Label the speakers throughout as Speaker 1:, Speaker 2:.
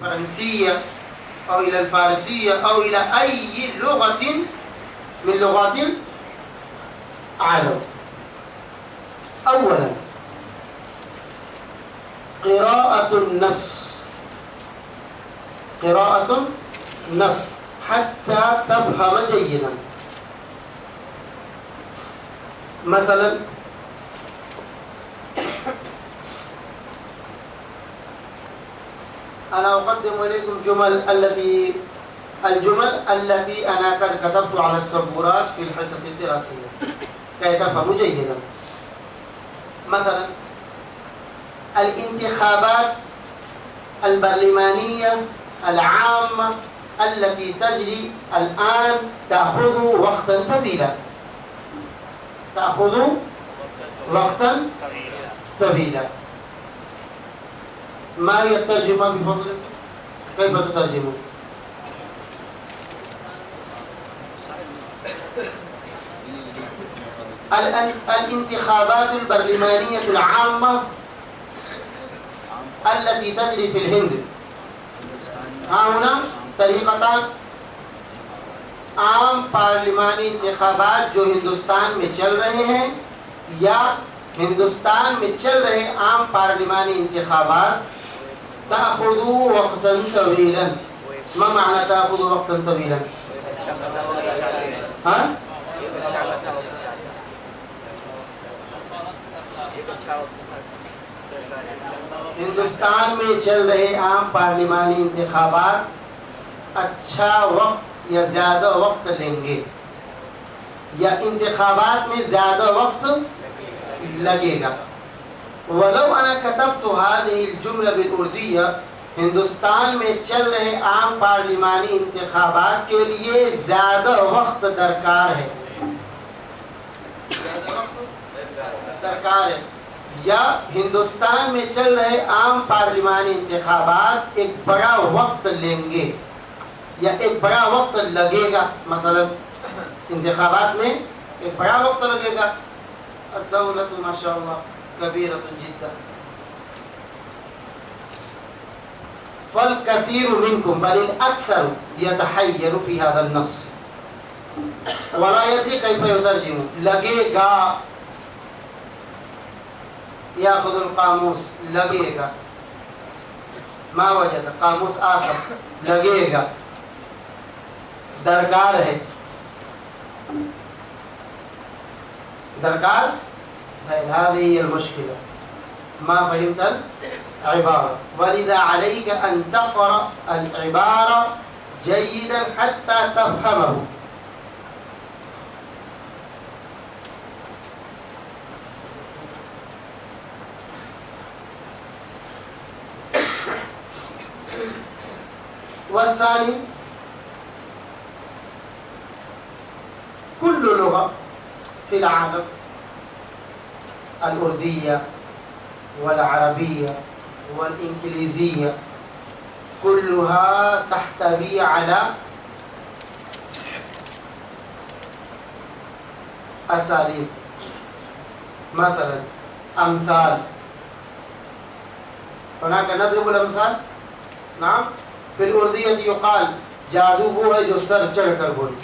Speaker 1: الفرنسية أو إلى الفارسية أو إلى أي لغة من لغات العالم. أولا قراءة النص حتى تفهم جيدا. مثلا أنا أقدم إليكم الجمل التي أنا قد كتبت على السبورات في الحصص الدراسية كي تفهموا جيدا. مثلا الانتخابات البرلمانية العامة التي تجري الآن تأخذ وقتا طويلا. ما هي الترجمة بفضلك؟ كيف تترجمه؟ الانتخابات البرلمانية العامة التي تجري في الهند. هنا طریقتان عام पार्लिमानी इंतखाबात जो हिंदुस्तान में चल रहे हैं या हिंदुस्तान में चल रहे आम पार्लिमानी इंतखाबात तأخذ वक्ता طويلا. ما معنى تأخذ वक्ता طويلا؟ हाँ? हिंदुस्तान में चल रहे आम पार्लिमानी इंतखाबात अच्छा वक्त या ज़्यादा वक्त लेंगे या इंतखाबात में ज़्यादा वक्त लगेगा. वलो अना कतब्तु हादिहिल जुमला बिल-उर्दिया, हिंदुस्तान में चल रहे आम पार्लिमानी इंतखाबात के लिए ज़्यादा वक्त दरकार है, या हिंदुस्तान में चल रहे आम पार्लिमानी इंतखाबात एक बड़ा वक्त लेंगे या एक बड़ा वक्त लगेगा. मतलब इंतखाबात में एक बड़ा वक्त लगेगा. अद-दौलतु माशाअल्लाह कबीरतुन जिद्दा. फल-कसीर मिनकुम बल अल-अक्सर यतहय्यरु फी हाज़ा अन-नस्स वला यदरी कैफ युतरजिमु. लगेगा याखुदुल कामूस, लगेगा. मा वजद कामूस आखर, लगेगा, दरकार है, दरकार है. हादिही अल-मुश्किला मा फहिमतल इबारा वलिदा अलैका अन तक़रा अल-इबारा जय्यिदन हत्ता तफ़हमहु. والثاني كل لغة في العالم الأردية والعربية والإنجليزية كلها تحتوي على أساليب. مثلا أمثال. هناك نضرب الأمثال. نعم. في الأردية يقال जादू वो है जो सर चढ़कर बोले.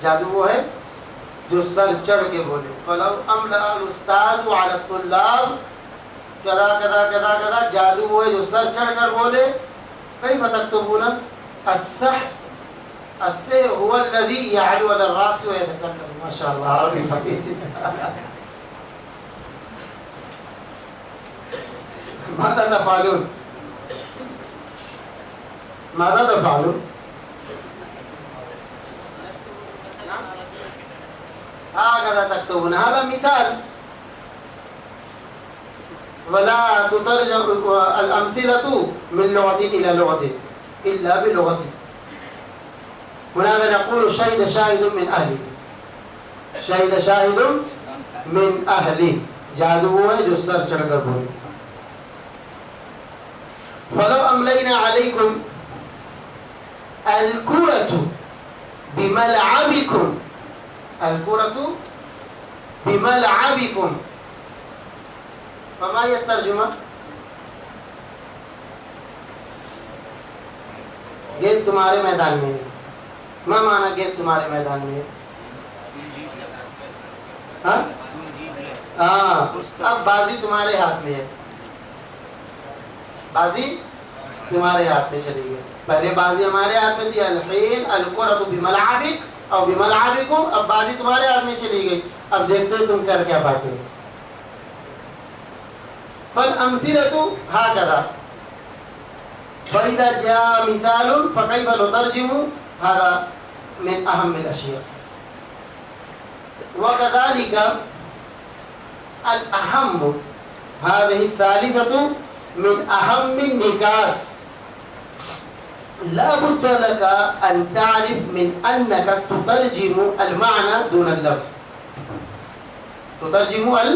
Speaker 1: जादू वो है जो सर चढ़ के बोले. फलौ अमला अल-उस्ताद अला तुल्लाब कदा कदा कदा कदा. जादू वो है जो सर चढ़कर बोले. कई तक्तबून अस्सह अस्से हुवा अल्लज़ी यअलु अला अर्रास व यतकल्लम. माशाअल्लाह अरबी फसीह. माज़ा तफ़अलून ماذا تفعلون؟ هكذا تكتبون. هذا مثال. ولا تترجم الأمثلة من لغة إلى لغة إلا بلغة. هناك نقول شهد شاهد من أهله. شهد شاهد من أهله. जादू है जो सर चढ़कर बोले. फलो अमलैना अलैकुम अलकुरतु बिमलअबिकुम. अलकुरतु बिमलअबिकुम. फमा हिय तर्जुमा? गेंद तुम्हारे मैदान में है। मैं माना गेंद तुम्हारे मैदान में है। हाँ हाँ, अब बाजी तुम्हारे हाथ में है, बाजी तुम्हारे हाथ में चली गई। पहले बाजी हमारे हाथ में थी, अलहीन अलकुरतु बिमलाबिक और बिमलाबिकुम, अब बाजी तुम्हारे हाथ में चली गई। अब देखते हो तुम कर क्या पाते हो। फल अमसिलतु हाकदा फइज़ा जाअ मिसालुन फकैफ़ नुतर्जिमु हाज़ा मिन अहम्मिल अशिया व कज़ालिका अल अहम्मु हाज़िहि सालिसतु मिन अहम्मिन निकात ला बुद्द लका अन तारिफ मिन अन्नका तुतर्जिमु अल माना दून अल लफ्ज़, तुतर्जिमु अल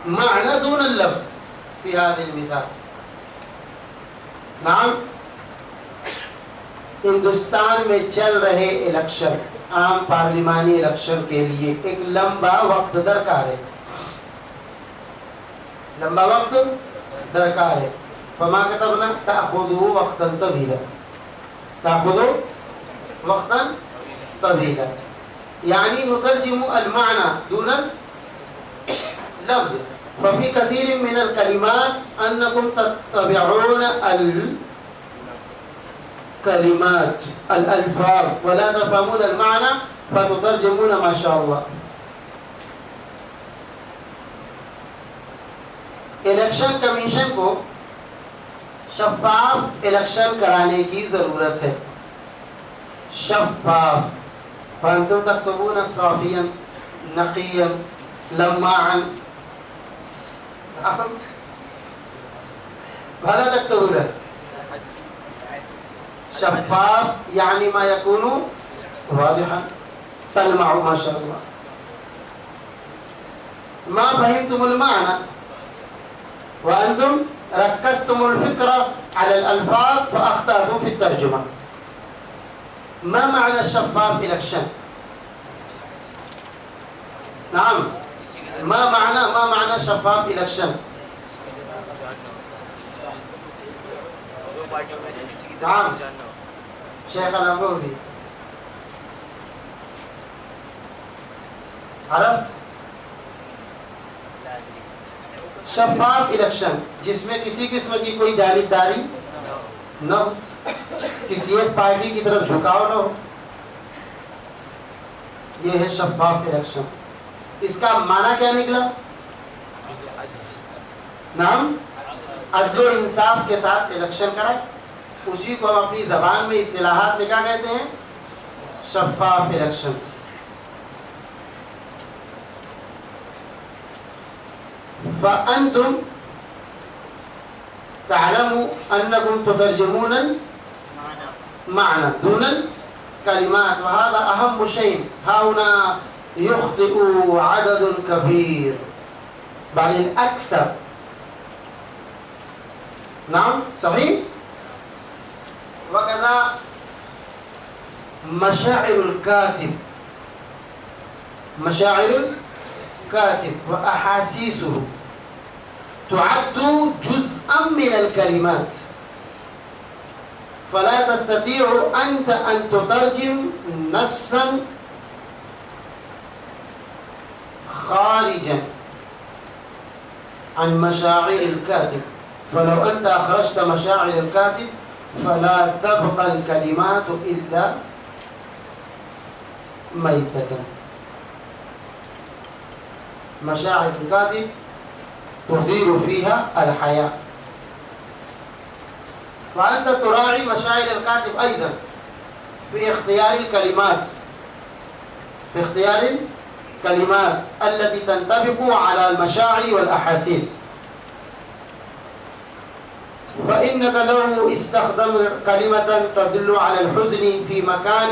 Speaker 1: माना दून अल लफ्ज़ फी हाज़िल मिसाल। नाम, हिंदुस्तान में चल रहे इलेक्शन, आम पार्लिमानी इलेक्शन के लिए एक लंबा वक्त दरकार है, लंबा वक्त दरकार है। फमा कतबना ताखुदू वक्तन तवीला, ताखुदू वक्तन तवीला, यानी नुतर्जिमु अल माना दून अल लफ्ज़। फफी कसीर मिन अल कलिमात अन्नकुम तत्तबिऊन अल कलिमात अल अल्फाज़ वला तफहमून अल माना फतुतर्जिमून मा शा अल्लाह। इलेक्शन कमीशन को शफाफ इलेक्शन कराने की ज़रूरत है, शफाफ। फअंतुम तक्तबून साफ़ियन नक़ियन लम्माअन, माज़ा तक्तबून? शफाफ यानी मा यकूनु वादिहन तलमअ मा शा अल्लाह। मा फहिमतुमुल माना व अंतुम रक्कज़तुमुल फ़िक्रा अलल अल्फ़ाज़ व अख़्ताअतुम फ़ी तर्जुमा। मा माना शफ़ाफ़ इलेक्शन? नाम, मा माना शफ़ाफ़ इलेक्शन? नाम, शेख अल-अबूवी अरफ़्त? शफ़ाफ़ इलेक्शन जिसमें किसी किस्म की कोई जानिबदारी न हो, किसी एक पार्टी की तरफ झुकाव न हो, यह है शफ़ाफ़ इलेक्शन। इसका माना क्या निकला? नाम, अदल और इंसाफ के साथ इलेक्शन कराए, उसी को हम अपनी ज़बान में इस्तिलाहात में क्या कहते हैं? शफ़ाफ़ इलेक्शन। फ़अंतुम तअलमू अन्नकुम तुतर्जिमून माना दून कलिमात व हाज़ा अहम्मु शैइन हाहुना युख़्तिउ अददुन कबीर बल अक्सर। नाम, सहीह। वकज़ा मशाइरुल कातिब, मशाइरुल कातिब व अहासीसुहु तुअद्दु जुज़अन मिनल कलिमात फला तस्ततीउ अंत अन तुतर्जिम नस्सन खारिजन अन मशाइरिल कातिब फलौ अंत अखरजत मशाइरिल कातिब फला तबक़ा अल कलिमातु इल्ला मैततन। मशाइरिल कातिब तुज़ीरु फ़ीहा अल हया फ़अंत तुराई मशाइरिल कातिब अयज़न फ़ी इख्तियारिल कलिमात, फ़ी इख्तियारिल कलिमात अल्लती तंतबिक़ु अला अल मशाइर वल अहासीस। फ़इन्नक लौ इस्तख़दम कलिमतन तदुल्लु अलल हुज़्नि फ़ी मकान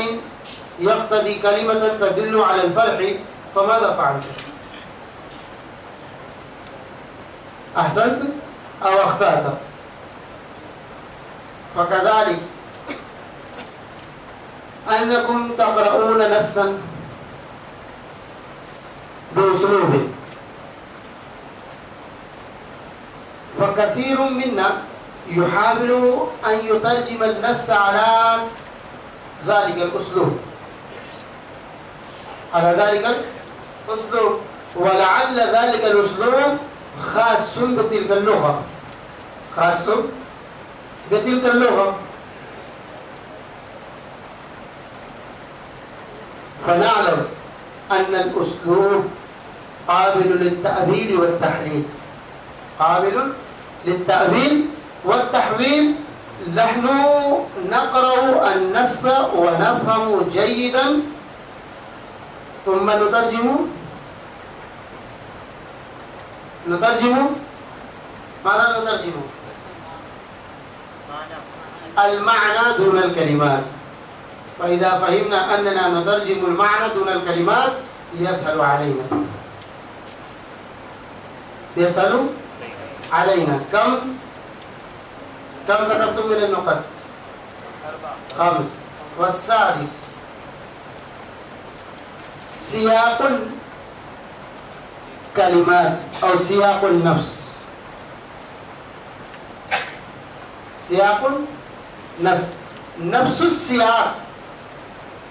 Speaker 1: यक़्तदी कलिमतन तदुल्लु अलल फ़रहि फ़माज़ा फ़अल्त? अहसनत औ अख़्ताअत। फ़कज़ालिक अन्नकुम तक़रऊन नस्सन बिउस्लूबिन व कसीरुम मिन्ना يحاول أن يترجم النص على ذلك الأسلوب، على ذلك الأسلوب، ولعل ذلك الأسلوب خاص بتلك اللغة، خاص بتلك اللغة. فنعلم أن الأسلوب قابل للتأويل والتحليل، قابل للتأويل والتحويل. نحن نقرأ النص ونفهم جيدا ثم نترجم. ماذا نترجم؟ المعنى دون الكلمات. فإذا فهمنا أننا نترجم المعنى دون الكلمات يسهل علينا، يسهل علينا. كم كتبتم من النقط؟ 5. والسادس سياق الكلمات أو سياق النفس. سياق نفس السياق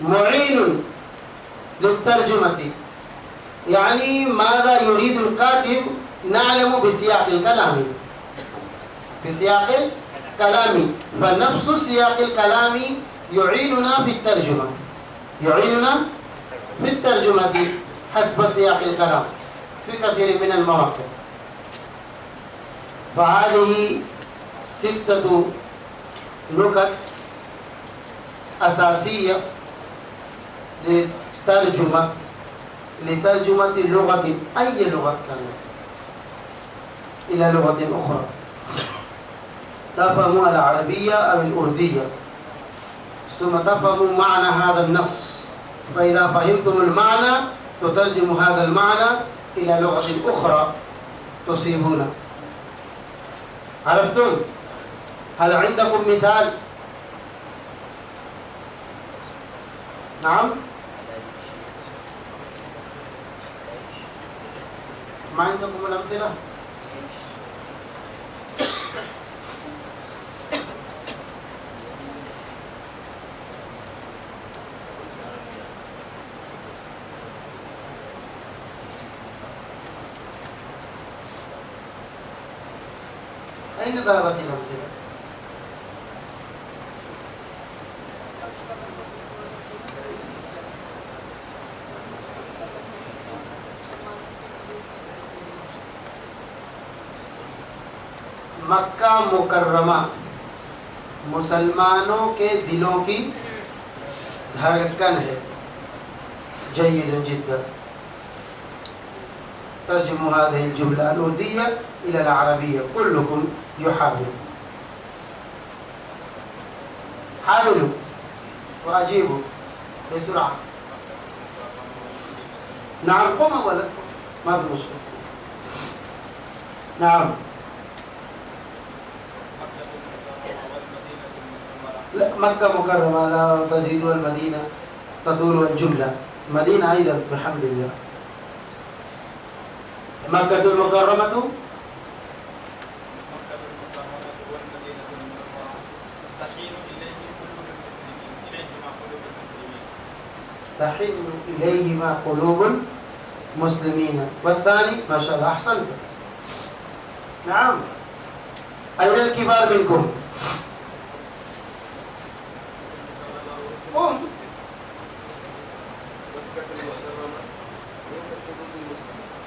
Speaker 1: معين للترجمة، يعني ماذا يريد الكاتب نعلم بسياق الكلام، بسياق الكلام. فنفس سياق الكلام يعيننا في الترجمة، يعيننا في الترجمة حسب سياق الكلام في كثير من المواقع. فهذه 6 نكت أساسية لترجمة لغة، أي لغة كانت، إلى لغة أخرى، تفهم العربية أو الأردية، ثم تفهم معنى هذا النص. فإذا فهمتم المعنى تترجم هذا المعنى إلى لغة أخرى تصيبون. عرفتم؟ هل عندكم مثال؟ نعم؟ ما عندكم الأمثلة؟ أين ذهبت الأمثلة؟ मक्का मुकर्रमा मुसलमानों के दिलों की धड़कन है। जय्यद जिद्दा। तर्जुमू हाज़िहिल जुमला अल-उर्दिया इला अल-अरबिया कुल्लुकुम युहाविलु। हाविलु व अजीबु बिसुरअ। नाम क़ुम अवलन मा फी मुश्किल। नाम मक्का मुकर्रमा ला तज़ीदु अल-मदीना ततूलु अल-जुमला। मदीना अय्ज़न बिहम्दिल्लाह। मक्कातुल मुकर्रमतु तहीनु इलैहिमा क़ुलूबुल मुस्लिमीन। वत्थानी माशाअल्लाह अहसनत। नअम अय्युल किबार मिनकुम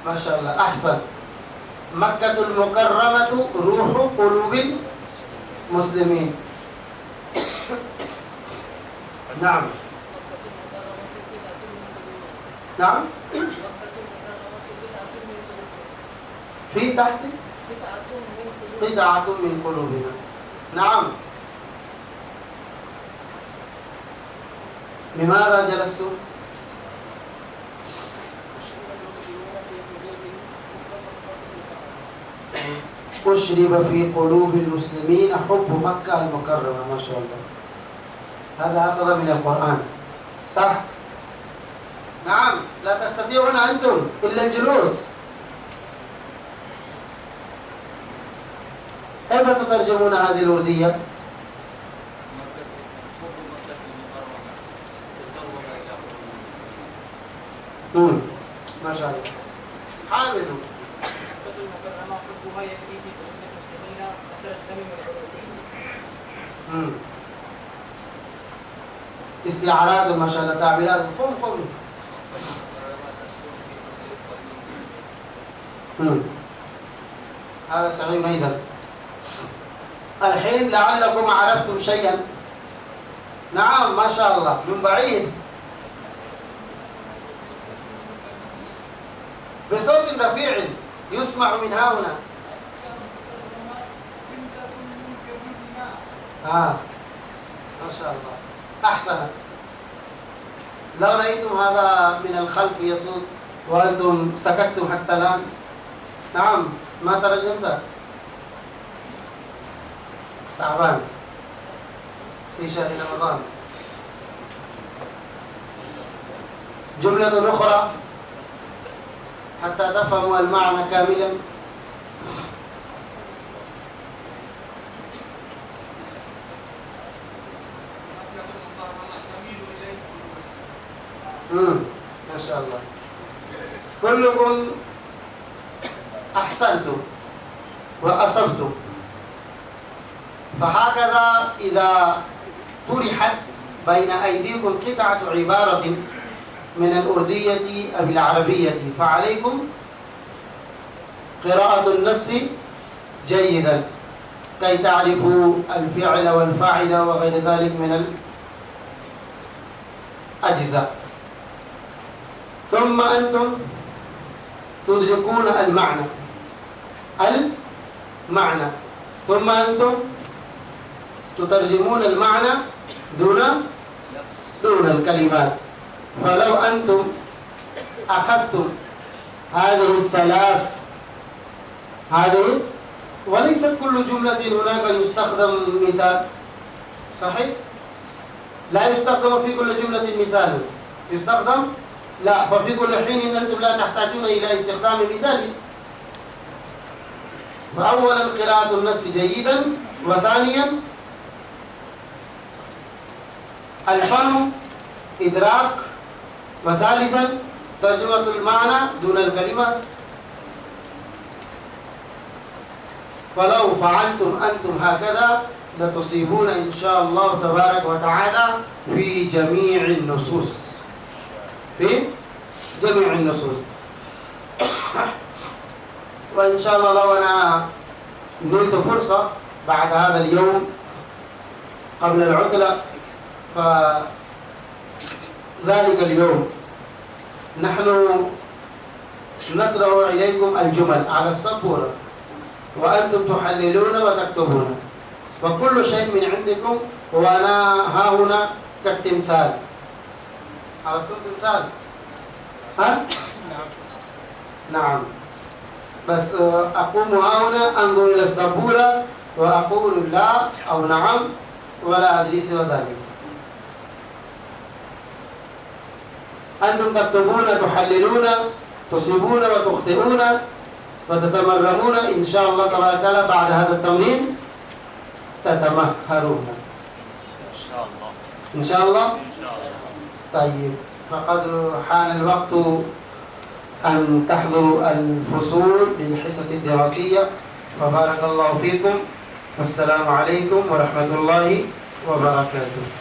Speaker 1: माशाअल्लाह अहसन। मक्कातुल मुकर्रमतु रूहु क़ुलूबिल मुस्लिमीन। नाम नाम फी तहत क़िताअतुम मिन क़ुलूबिना। नाम लिमाज़ा जलस्तुम उश्रिब फी क़ुलूबिल मुस्लिमीन हुब्ब मक्का अल मुकर्रमा। माशाअल्लाह هذا أخذ من القرآن صح؟ نعم لا تستطيعون أنتم إلا الجلوس. كيف تترجمون هذه الأردية؟ ما شاء الله. حاملوا استعارات ما شاء الله، تعبيرات. قم هذا صحيح أيضا. الحين لعلكم عرفتم شيئا. نعم ما شاء الله، من بعيد بصوت رفيع يسمع من هنا. ما شاء الله، أحسن. لو رأيتم هذا من الخلف يصوت وأنتم سكتتم حتى الآن. نعم، ما ترجمت؟ تعبان في شهر رمضان. جملة أخرى حتى تفهموا المعنى كاملا. ما شاء الله، كلكم أحسنتم وأصبتم. فهكذا إذا طرحت بين أيديكم قطعة عبارة من الأردية أو العربية، فعليكم قراءة النص جيدا كي تعرفوا الفعل والفاعل وغير ذلك من الأجزاء. ثم أنتم تدركون المعنى، ثم أنتم تترجمون المعنى دون الكلمات. فلو أنتم أخذتم هذه الثلاث، هذه وليست كل جملة هناك يستخدم مثال، صحيح؟ لا يستخدم في كل جملة مثال، يستخدم لا. ففي كل حين أنتم لا تحتاجون إلى استخدام مثال. فأولا قراءة النص جيدا، وثانيا الفهم إدراك، وثالثا ترجمة المعنى دون الكلمات. فلو فعلتم أنتم هكذا لتصيبون إن شاء الله تبارك وتعالى في جميع النصوص، وإن شاء الله لو أنا نلت فرصة بعد هذا اليوم قبل العطلة، فذلك اليوم نحن نطرح إليكم الجمل على السبورة، وأنتم تحللون وتكتبون، وكل شيء من عندكم. وأنا ها هنا كالتمثال. عرفتم التمثال؟ نعم. بس أقوم ها هنا أنظر إلى السبورة وأقول لا أو نعم ولا أدري سوى ذلك. أنتم تكتبون، تحللون، تصيبون وتخطئون وتتمرنون. إن شاء الله تبارك وتعالى بعد هذا التمرين تتمهرون إن شاء الله. طيب، فقد حان الوقت أن تحضروا الفصول للحصص الدراسية، فبارك الله فيكم، والسلام عليكم ورحمة الله وبركاته.